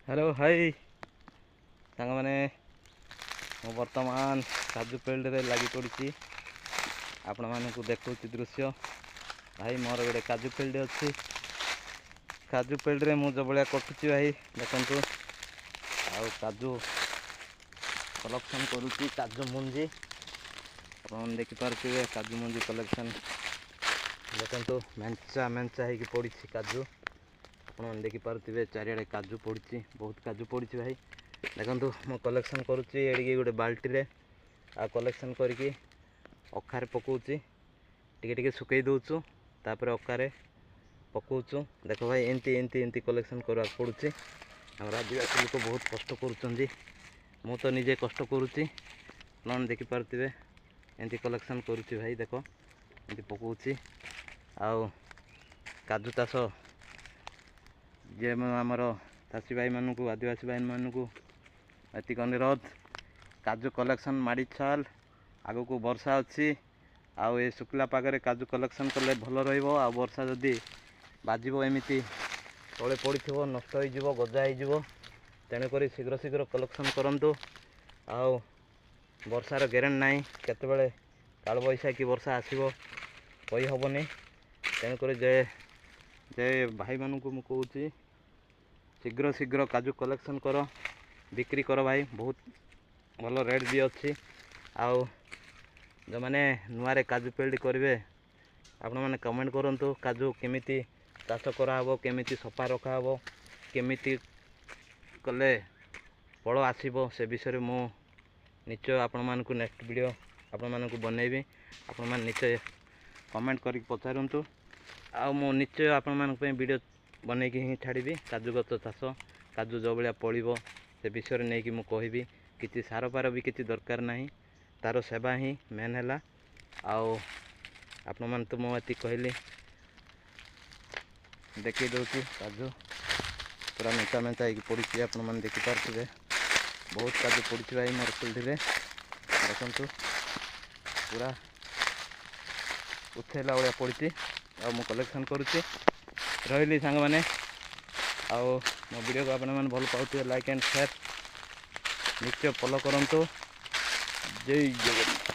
Hello hi सांग मैंने मु बर्तमान काजू फील्ड रे लगी पड़ी आपण मानक देखु दृश्य भाई मोर गोटे काजू फील्ड अच्छी काजू फील्ड रे मु जो भाया कटुची भाई देखु आउ काजू कलेक्शन करुच्ची काजू मंजी आप देखिपे काजू मंजी कलेक्शन देखु मेंचा मेंचा हो पड़ी काजू आप देखिपे चारिड़े काजू पड़ी बहुत काजू पड़ी भाई देखु मो कलेक्शन करुच्ची एडिकी गोटे बाल्टी रे आ कलेक्शन करके अखारे पकाउची टिके सुखई दउचु तापर अखारे पकाउचु देख भाई एंती एंती एंती कलेक्शन करवा पड़ुची आम आदिवासी लोक बहुत कष्ट करुँच मु तो निजे कष्ट करुच्ची नन देखिपे एंती कलेक्शन करुच्ची भाई देख एंती पकाउची आउ काजू चाष जे आमर चाषी भाई मानू आदिवासी भाई मानू एतिक अनुरोध काजू कलेक्शन माड़ी चल आगु को वर्षा अच्छी आउ ए शुक्ला पागरे काजू कलेक्शन कले भल रहिबो आ वर्षा जदी बाजिबो एमिति तले पड़िथिबो नष्ट होइजिबो गजा होइजिबो तेणुकरी शीघ्र शीघ्र कलेक्शन करंतु आउ वर्षार ग्यारेंटी नाही केतेबेले काल बैशाखी वर्षा आसीबो कहि हबनी तेणुकरी जे जे भाई मानू मु कहूची शीघ्र शीघ्र काजू कलेक्शन कर बिक्री कर भाई बहुत भल रेट भी अच्छी आउ जो मैंने नुआरे काजू फील्ड करेंगे आपण मैंने कमेंट करूँ काजू केमिति चाष कराब केमिति सफा रखाब केमिति कले फल आसब से विषय मु निश्चय आपण मानक नेक्स्ट वीडियो आपण मानक बनैबी आपण मैंने निश्चय कमेंट कर पचारूँ आउ मु निश्चय आपण मानक वीडियो बनैकी ही छाड़ी काजू गच चाष काजू जो भाया पड़ो से विषय नहीं कि मुझे किसी सार पार भी किसी दरकार नहीं तार सेवा ही मेन है आउ आपण मैंने तो मुझे कहली देखी दूसरी काजू पूरा मेचा मेचा हो पड़ी आपण मैंने देखिपे बहुत काजू पड़ी भाई मोर फील्ड रे देखु पूरा उठेला भाया पड़ी मु कलेक्शन करुच्ची रही सांग मैंने आउ मो वीडियो को आपने भल पाते लाइक एंड शेयर निश्चय फॉलो करंतु जय जगन्नाथ।